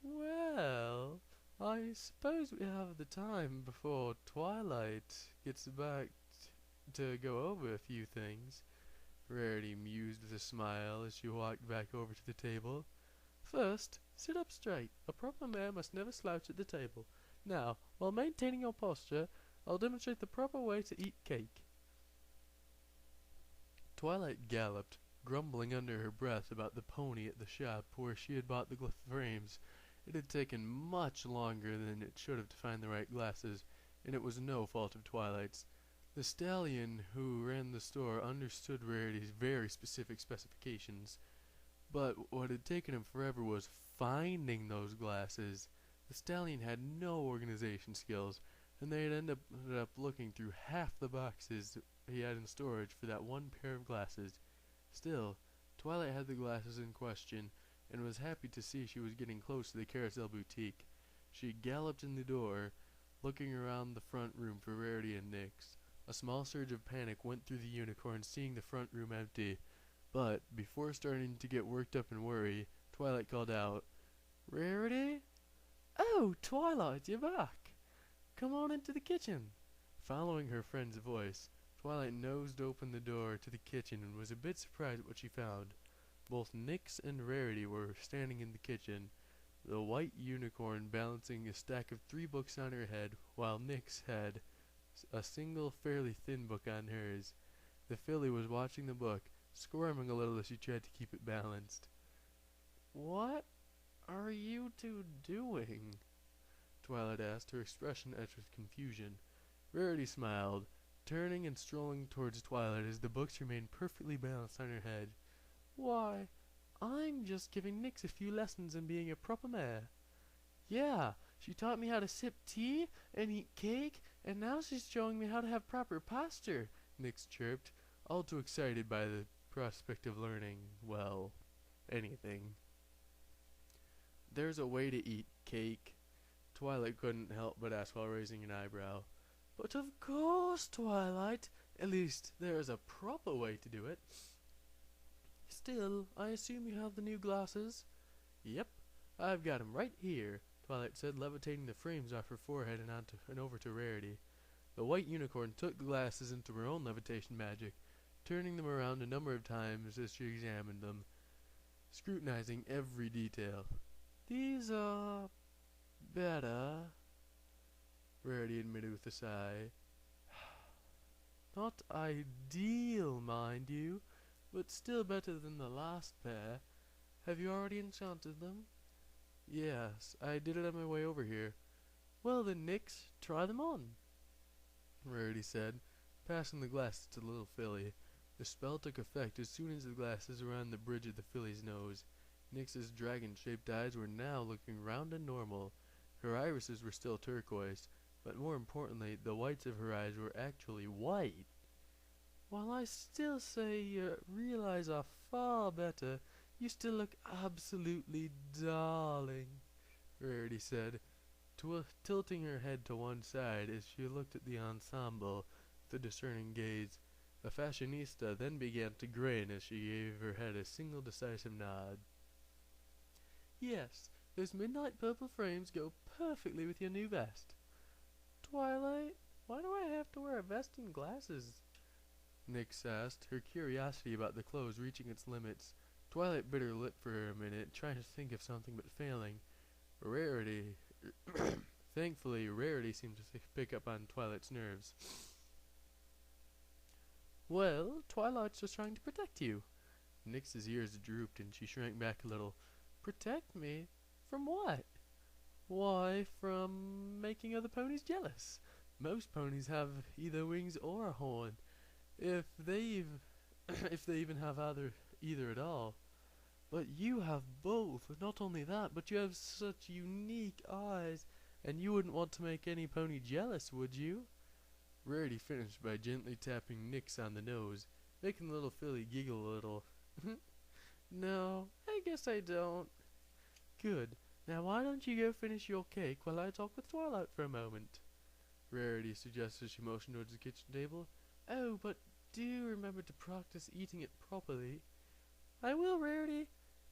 "Well, I suppose we have the time before Twilight gets back to go over a few things," Rarity mused with a smile as she walked back over to the table. "First, sit up straight. A proper mare must never slouch at the table. Now, while maintaining your posture, I'll demonstrate the proper way to eat cake." Twilight galloped, grumbling under her breath about the pony at the shop where she had bought the frames. It had taken much longer than it should have to find the right glasses, and it was no fault of Twilight's. The stallion who ran the store understood Rarity's very specific specifications, but what had taken him forever was finding those glasses. The stallion had no organization skills, and they had ended up looking through half the boxes he had in storage for that one pair of glasses. Still, Twilight had the glasses in question, and was happy to see she was getting close to the Carousel Boutique. She galloped in the door, looking around the front room for Rarity and Nix. A small surge of panic went through the unicorn seeing the front room empty, but before starting to get worked up and worry, Twilight called out, "Rarity?" "Oh, Twilight, you're back! Come on into the kitchen." Following her friend's voice, Twilight nosed open the door to the kitchen and was a bit surprised at what she found. Both Nix and Rarity were standing in the kitchen, the white unicorn balancing a stack of 3 books on her head, while Nix had a single fairly thin book on hers. The filly was watching the book, squirming a little as she tried to keep it balanced. "What are you two doing?" Twilight asked, her expression etched with confusion. Rarity smiled, turning and strolling towards Twilight as the books remained perfectly balanced on her head. "Why, I'm just giving Nix a few lessons in being a proper mare." "Yeah, she taught me how to sip tea and eat cake, and now she's showing me how to have proper posture," Nix chirped, all too excited by the prospect of learning, well, anything. "There's a way to eat cake," Twilight couldn't help but ask while raising an eyebrow. "But of course, Twilight. At least, there is a proper way to do it." "Still, I assume you have the new glasses?" "Yep, I've got 'em right here," Twilight said, levitating the frames off her forehead and over to Rarity. The white unicorn took the glasses into her own levitation magic, turning them around a number of times as she examined them, scrutinizing every detail. "These are better," Rarity admitted with a sigh. "Not ideal, mind you, but still better than the last pair. Have you already enchanted them?" "Yes, I did it on my way over here." "Well then, Nix, try them on," Rarity said, passing the glasses to the little filly. The spell took effect as soon as the glasses were on the bridge of the filly's nose. Nix's dragon-shaped eyes were now looking round and normal. Her irises were still turquoise, but more importantly, the whites of her eyes were actually white. While I still say your real eyes are far better, you still look absolutely darling, Rarity said, tilting her head to one side as she looked at the ensemble with a discerning gaze. The fashionista then began to grin as she gave her head a single decisive nod. Yes, those midnight purple frames go perfectly with your new vest. Twilight, why do I have to wear a vest and glasses? Nyx asked, her curiosity about the clothes reaching its limits. Twilight bit her lip for a minute, trying to think of something but failing. Rarity... Thankfully, Rarity seemed to pick up on Twilight's nerves. Well, Twilight's just trying to protect you. Nyx's ears drooped and she shrank back a little. Protect me? From what? Why, from making other ponies jealous. Most ponies have either wings or a horn. If they even have either at all. But you have both. Not only that, but you have such unique eyes, and you wouldn't want to make any pony jealous, would you? Rarity finished by gently tapping Nyx on the nose, making the little filly giggle a little. No, I guess I don't. Good. Now why don't you go finish your cake while I talk with Twilight for a moment? Rarity suggested as she motioned towards the kitchen table. Oh, but do remember to practice eating it properly. I will, Rarity,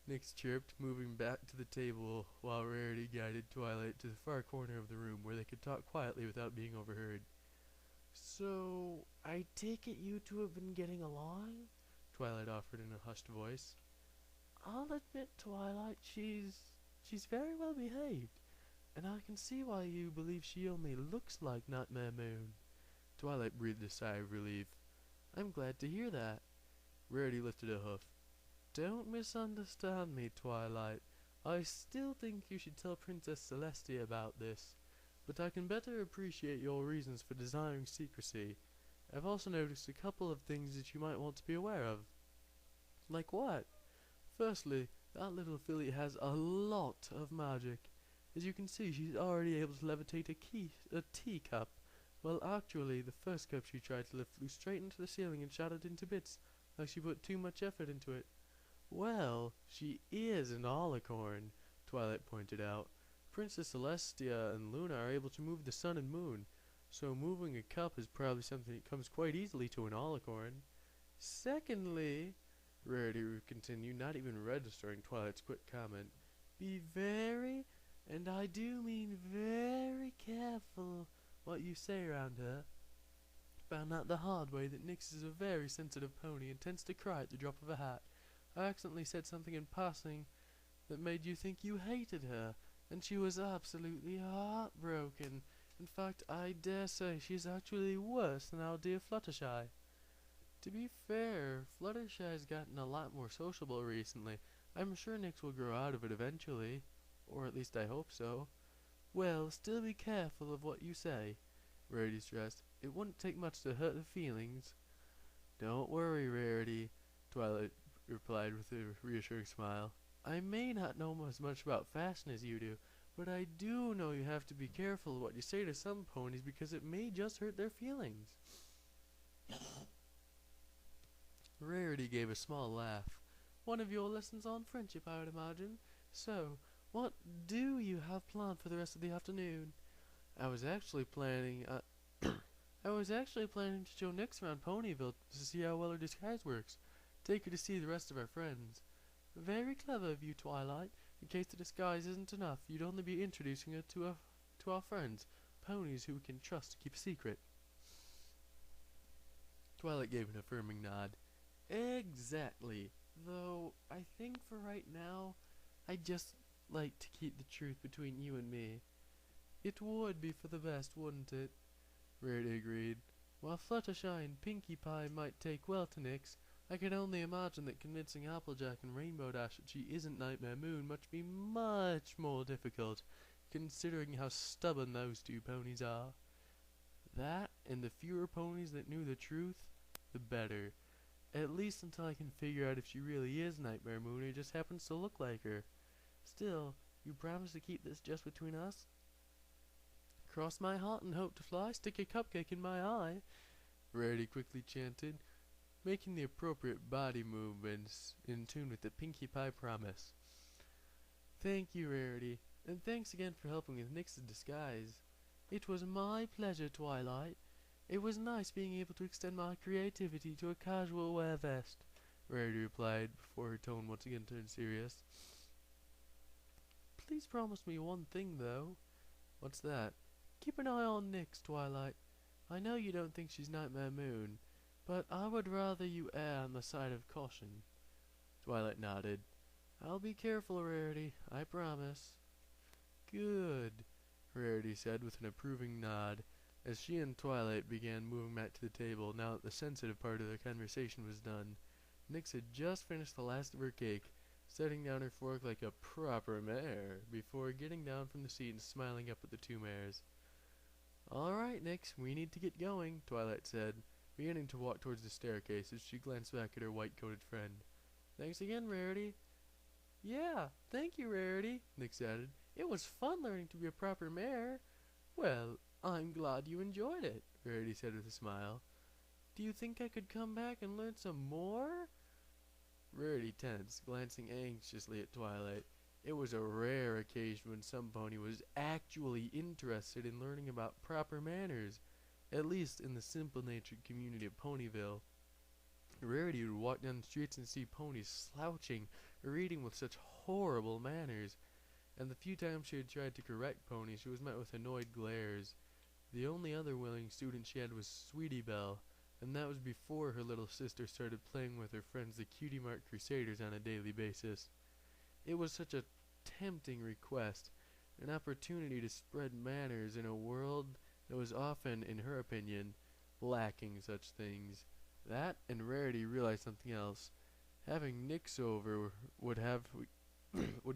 Nyx chirped, moving back to the table while Rarity guided Twilight to the far corner of the room where they could talk quietly without being overheard. So, I take it you two have been getting along? Twilight offered in a hushed voice. I'll admit, Twilight, she's very well behaved, and I can see why you believe she only looks like Nightmare Moon. Twilight breathed a sigh of relief. I'm glad to hear that. Rarity lifted a hoof. Don't misunderstand me, Twilight. I still think you should tell Princess Celestia about this, but I can better appreciate your reasons for desiring secrecy. I've also noticed a couple of things that you might want to be aware of. Like what? Firstly, that little filly has a lot of magic. As you can see, she's already able to levitate a teacup. Well, actually, the first cup she tried to lift flew straight into the ceiling and shattered into bits, like she put too much effort into it. Well, she is an alicorn, Twilight pointed out. Princess Celestia and Luna are able to move the sun and moon, so moving a cup is probably something that comes quite easily to an alicorn. Secondly, Rarity continued, not even registering Twilight's quick comment, be very, and I do mean very careful what you say around her. Found out the hard way that Nyx is a very sensitive pony and tends to cry at the drop of a hat. I accidentally said something in passing that made you think you hated her, and she was absolutely heartbroken. In fact, I dare say she's actually worse than our dear Fluttershy. To be fair, Fluttershy's gotten a lot more sociable recently. I'm sure Nyx will grow out of it eventually, or at least I hope so. Well, still be careful of what you say, Rarity stressed. It wouldn't take much to hurt her feelings. Don't worry, Rarity, Twilight replied with a reassuring smile. I may not know as much about fashion as you do, but I do know you have to be careful what you say to some ponies because it may just hurt their feelings. Rarity gave a small laugh. One of your lessons on friendship, I would imagine. So, what do you have planned for the rest of the afternoon? I was actually planning to show Nyx around Ponyville to see how well her disguise works. Take her to see the rest of our friends. Very clever of you, Twilight. In case the disguise isn't enough, you'd only be introducing her to our friends, ponies who we can trust to keep a secret. Twilight gave an affirming nod. Exactly. Though, I think for right now, I'd just like to keep the truth between you and me. It would be for the best, wouldn't it? Rarity agreed. While Fluttershy and Pinkie Pie might take well to Nyx, I can only imagine that convincing Applejack and Rainbow Dash that she isn't Nightmare Moon must be much more difficult, considering how stubborn those two ponies are. That, and the fewer ponies that knew the truth, the better. At least until I can figure out if she really is Nightmare Moon or just happens to look like her. Still, you promise to keep this just between us? Cross my heart and hope to fly, stick a cupcake in my eye, Rarity quickly chanted, making the appropriate body movements in tune with the Pinkie Pie promise. Thank you, Rarity, and thanks again for helping with Nix's disguise. It was my pleasure, Twilight. It was nice being able to extend my creativity to a casual wear vest, Rarity replied before her tone once again turned serious. Please promise me one thing, though. What's that? Keep an eye on Nix, Twilight. I know you don't think she's Nightmare Moon, but I would rather you err on the side of caution. Twilight nodded. I'll be careful, Rarity, I promise. Good, Rarity said with an approving nod, as she and Twilight began moving back to the table now that the sensitive part of their conversation was done. Nix had just finished the last of her cake, setting down her fork like a proper mare, before getting down from the seat and smiling up at the two mares. All right, Nix, we need to get going, Twilight said, beginning to walk towards the staircase as she glanced back at her white-coated friend. Thanks again, Rarity. Yeah, thank you, Rarity, Nix added. It was fun learning to be a proper mare. Well, I'm glad you enjoyed it, Rarity said with a smile. Do you think I could come back and learn some more? Rarity tensed, glancing anxiously at Twilight. It was a rare occasion when some pony was actually interested in learning about proper manners, at least in the simple-natured community of Ponyville. Rarity would walk down the streets and see ponies slouching or eating with such horrible manners, and the few times she had tried to correct ponies, she was met with annoyed glares. The only other willing student she had was Sweetie Belle, and that was before her little sister started playing with her friends the Cutie Mark Crusaders on a daily basis. It was such a tempting request, an opportunity to spread manners in a world that was often, in her opinion, lacking such things. That, and Rarity realized something else. Having Nix over would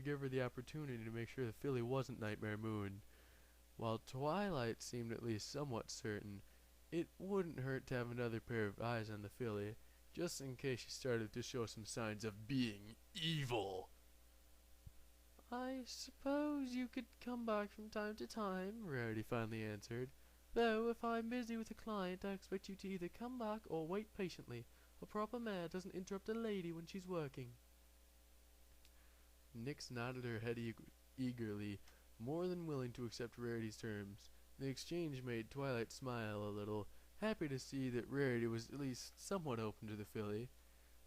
give her the opportunity to make sure the filly wasn't Nightmare Moon. While Twilight seemed at least somewhat certain, it wouldn't hurt to have another pair of eyes on the filly, just in case she started to show some signs of being evil. I suppose you could come back from time to time, Rarity finally answered. Though, if I'm busy with a client, I expect you to either come back or wait patiently. A proper mare doesn't interrupt a lady when she's working. Nix nodded her head eagerly, more than willing to accept Rarity's terms. The exchange made Twilight smile a little, happy to see that Rarity was at least somewhat open to the filly.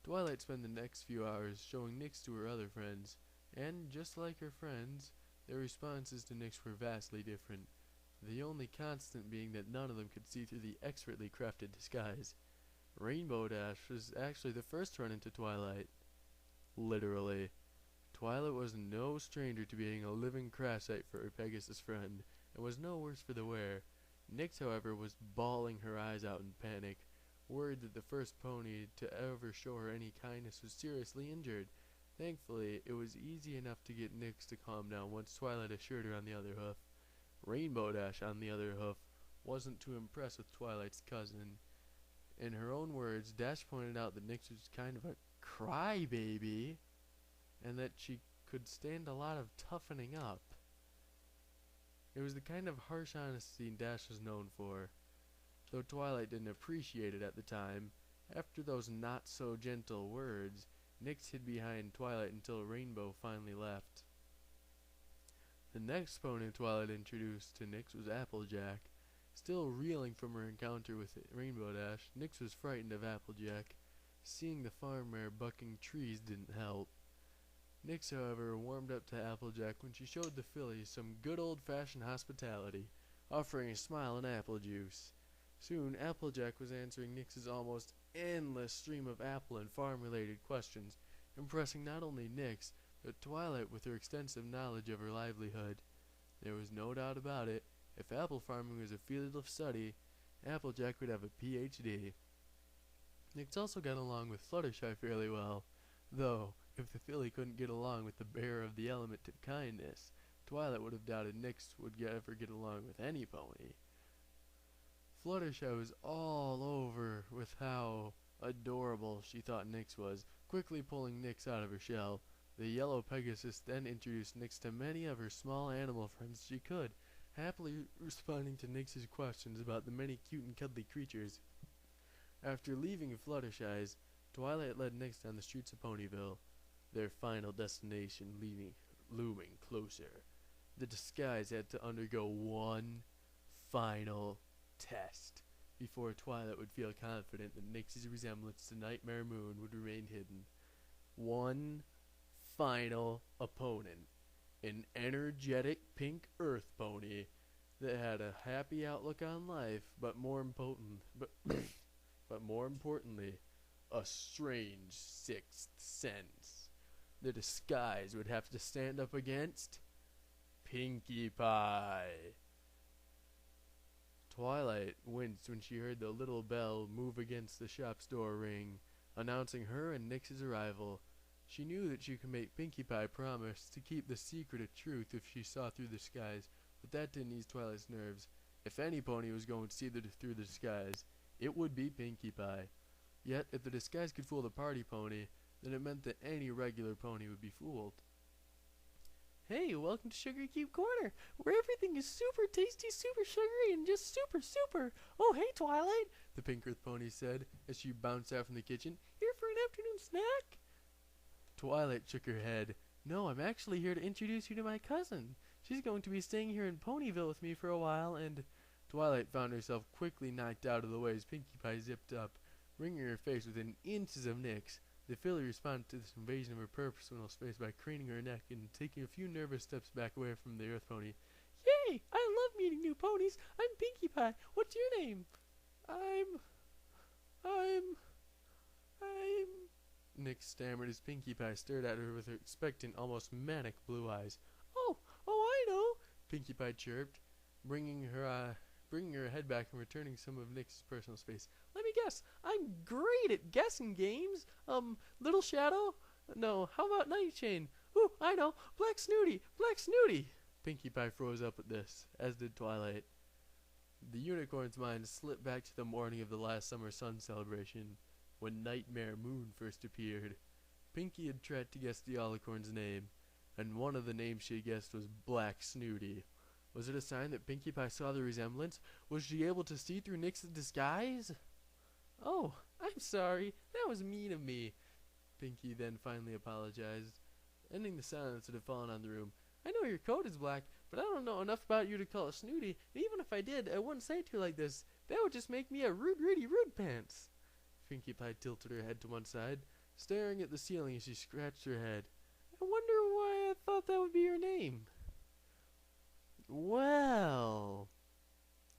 Twilight spent the next few hours showing Nix to her other friends, and, just like her friends, their responses to Nix were vastly different, the only constant being that none of them could see through the expertly crafted disguise. Rainbow Dash was actually the first to run into Twilight. Literally. Twilight was no stranger to being a living crash site for her Pegasus friend, and was no worse for the wear. Nix, however, was bawling her eyes out in panic, worried that the first pony to ever show her any kindness was seriously injured. Thankfully, it was easy enough to get Nix to calm down once Twilight assured her on the other hoof. Rainbow Dash, on the other hoof, wasn't too impressed with Twilight's cousin. In her own words, Dash pointed out that Nix was kind of a crybaby, and that she could stand a lot of toughening up. It was the kind of harsh honesty Dash was known for, though Twilight didn't appreciate it at the time. After those not-so-gentle words, Nix hid behind Twilight until Rainbow finally left. The next pony Twilight introduced to Nix was Applejack. Still reeling from her encounter with Rainbow Dash, Nix was frightened of Applejack. Seeing the farm mare bucking trees didn't help. Nix, however, warmed up to Applejack when she showed the filly some good old-fashioned hospitality, offering a smile and apple juice. Soon, Applejack was answering Nix's almost endless stream of apple and farm-related questions, impressing not only Nix, but Twilight with her extensive knowledge of her livelihood. There was no doubt about it. If apple farming was a field of study, Applejack would have a Ph.D. Nix also got along with Fluttershy fairly well, though if the filly couldn't get along with the bearer of the element of kindness, Twilight would have doubted Nix would ever get along with any pony. Fluttershy was all over with how adorable she thought Nix was, quickly pulling Nix out of her shell. The yellow Pegasus then introduced Nix to many of her small animal friends she could, happily responding to Nix's questions about the many cute and cuddly creatures. After leaving Fluttershy's, Twilight led Nix down the streets of Ponyville, their final destination looming closer. The disguise had to undergo one final test before Twilight would feel confident that Nix's resemblance to Nightmare Moon would remain hidden. One final opponent, an energetic pink earth pony that had a happy outlook on life, but more importantly, a strange sixth sense. The disguise would have to stand up against Pinkie Pie. Twilight winced when she heard the little bell move against the shop's door ring, announcing her and Nix's arrival. She knew that she could make Pinkie Pie promise to keep the secret a truth if she saw through the disguise, but that didn't ease Twilight's nerves. If any pony was going to see through the disguise, it would be Pinkie Pie. Yet, if the disguise could fool the party pony, then it meant that any regular pony would be fooled. Hey, welcome to Sugar Cube Corner, where everything is super tasty, super sugary, and just super, super. Oh, hey, Twilight, the pink earth pony said as she bounced out from the kitchen. Here for an afternoon snack? Twilight shook her head. No, I'm actually here to introduce you to my cousin. She's going to be staying here in Ponyville with me for a while, and Twilight found herself quickly knocked out of the way as Pinkie Pie zipped up, bringing her face within inches of Nix. The filly responded to this invasion of her personal space by craning her neck and taking a few nervous steps back away from the earth pony. Yay! I love meeting new ponies. I'm Pinkie Pie. What's your name? I'm... Nix stammered as Pinkie Pie stared at her with her expectant, almost manic blue eyes. Oh, I know, Pinkie Pie chirped, bringing her head back and returning some of Nix's personal space. Let me guess. I'm great at guessing games. Little Shadow? No, how about Night Chain? Ooh, I know. Black Snooty. Pinkie Pie froze up at this, as did Twilight. The unicorn's mind slipped back to the morning of the last summer sun celebration, when Nightmare Moon first appeared. Pinkie had tried to guess the alicorn's name, and one of the names she guessed was Black Snooty. Was it a sign that Pinkie Pie saw the resemblance? Was she able to see through Nix's disguise? Oh, I'm sorry. That was mean of me. Pinkie then finally apologized, ending the silence that had fallen on the room. I know your coat is black, but I don't know enough about you to call it Snooty, and even if I did, I wouldn't say it to you like this. That would just make me a rude pants. Pinkie Pie tilted her head to one side, staring at the ceiling as she scratched her head. I wonder why I thought that would be your name. Well,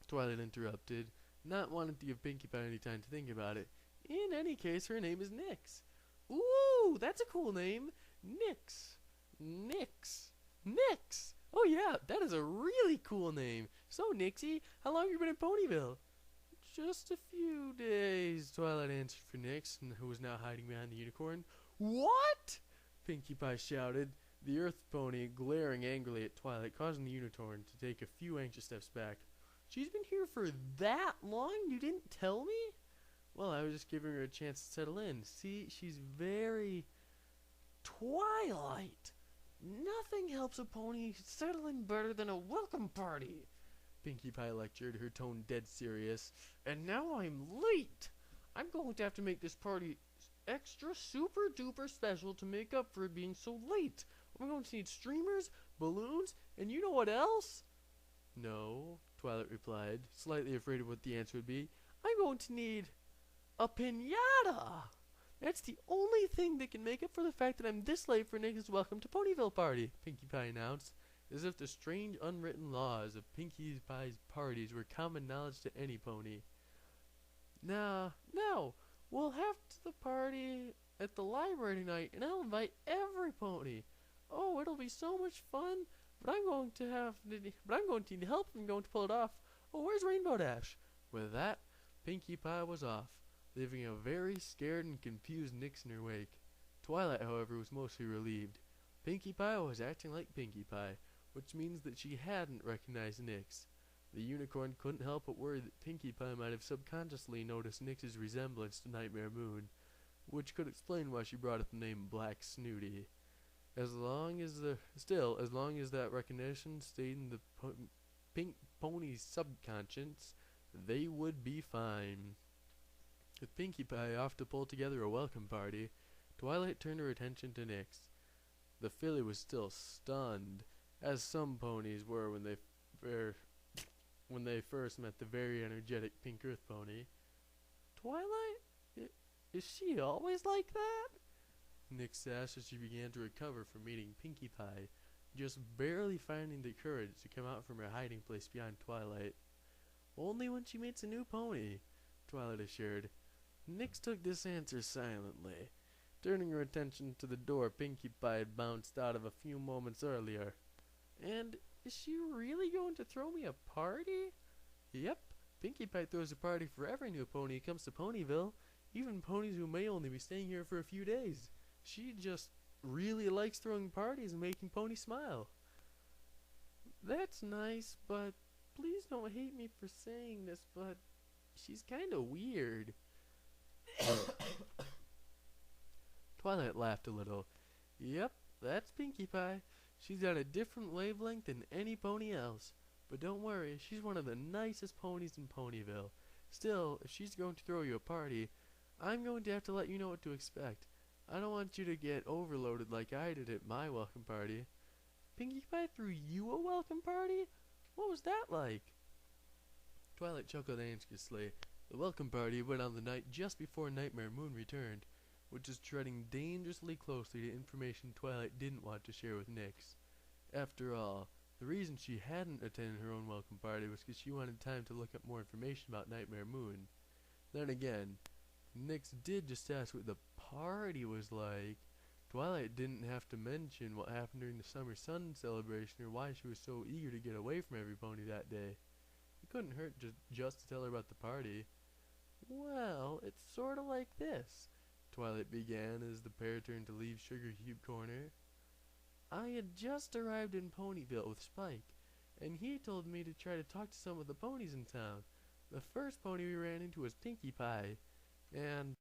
Twilight interrupted, not wanting to give Pinkie Pie any time to think about it. In any case, her name is Nix. Ooh, that's a cool name. Nix. Oh yeah, that is a really cool name. So, Nixie, how long have you been in Ponyville? Just a few days, Twilight answered for Nix, who was now hiding behind the unicorn. What? Pinkie Pie shouted, the earth pony glaring angrily at Twilight, causing the unicorn to take a few anxious steps back. She's been here for that long? You didn't tell me? Well, I was just giving her a chance to settle in. See, she's very... Twilight! Nothing helps a pony settle in better than a welcome party. Pinkie Pie lectured, her tone dead serious. And now I'm late. I'm going to have to make this party extra super duper special to make up for it being so late. I'm going to need streamers, balloons, and you know what else? No, Twilight replied, slightly afraid of what the answer would be. I'm going to need a piñata. That's the only thing that can make up for the fact that I'm this late for Nix's welcome to Ponyville party, Pinkie Pie announced, as if the strange unwritten laws of Pinkie Pie's parties were common knowledge to any pony. Now, we'll have the party at the library tonight, and I'll invite every pony. Oh, it'll be so much fun, but I'm going to need help if I'm going to pull it off. Oh, where's Rainbow Dash? With that, Pinkie Pie was off, leaving a very scared and confused Nix in her wake. Twilight, however, was mostly relieved. Pinkie Pie was acting like Pinkie Pie, which means that she hadn't recognized Nix. The unicorn couldn't help but worry that Pinkie Pie might have subconsciously noticed Nix's resemblance to Nightmare Moon, which could explain why she brought up the name Black Snooty. As long as that recognition stayed in the pink pony's subconscious, they would be fine. With Pinkie Pie off to pull together a welcome party, Twilight turned her attention to Nyx. The filly was still stunned, as some ponies were when they first met the very energetic pink earth pony. Twilight? Is she always like that? Nyx asked as she began to recover from meeting Pinkie Pie, just barely finding the courage to come out from her hiding place behind Twilight. Only when she meets a new pony, Twilight assured. Nyx took this answer silently, turning her attention to the door Pinkie Pie had bounced out of a few moments earlier. And is she really going to throw me a party? Yep, Pinkie Pie throws a party for every new pony who comes to Ponyville, even ponies who may only be staying here for a few days. She just really likes throwing parties and making ponies smile. That's nice, but please don't hate me for saying this, but she's kinda weird. Twilight laughed a little. Yep, that's Pinkie Pie. She's got a different wavelength than any pony else. But don't worry, she's one of the nicest ponies in Ponyville. Still, if she's going to throw you a party, I'm going to have to let you know what to expect. I don't want you to get overloaded like I did at my welcome party. Pinkie Pie threw you a welcome party? What was that like? Twilight chuckled anxiously. The welcome party went on the night just before Nightmare Moon returned, which is treading dangerously closely to information Twilight didn't want to share with Nyx. After all, the reason she hadn't attended her own welcome party was because she wanted time to look up more information about Nightmare Moon. Then again, Nyx did just ask what the party was like. Twilight didn't have to mention what happened during the summer sun celebration or why she was so eager to get away from every pony that day. It couldn't hurt just to tell her about the party. Well, it's sorta like this, Twilight began as the pair turned to leave Sugar Cube Corner. I had just arrived in Ponyville with Spike, and he told me to try to talk to some of the ponies in town. The first pony we ran into was Pinkie Pie, and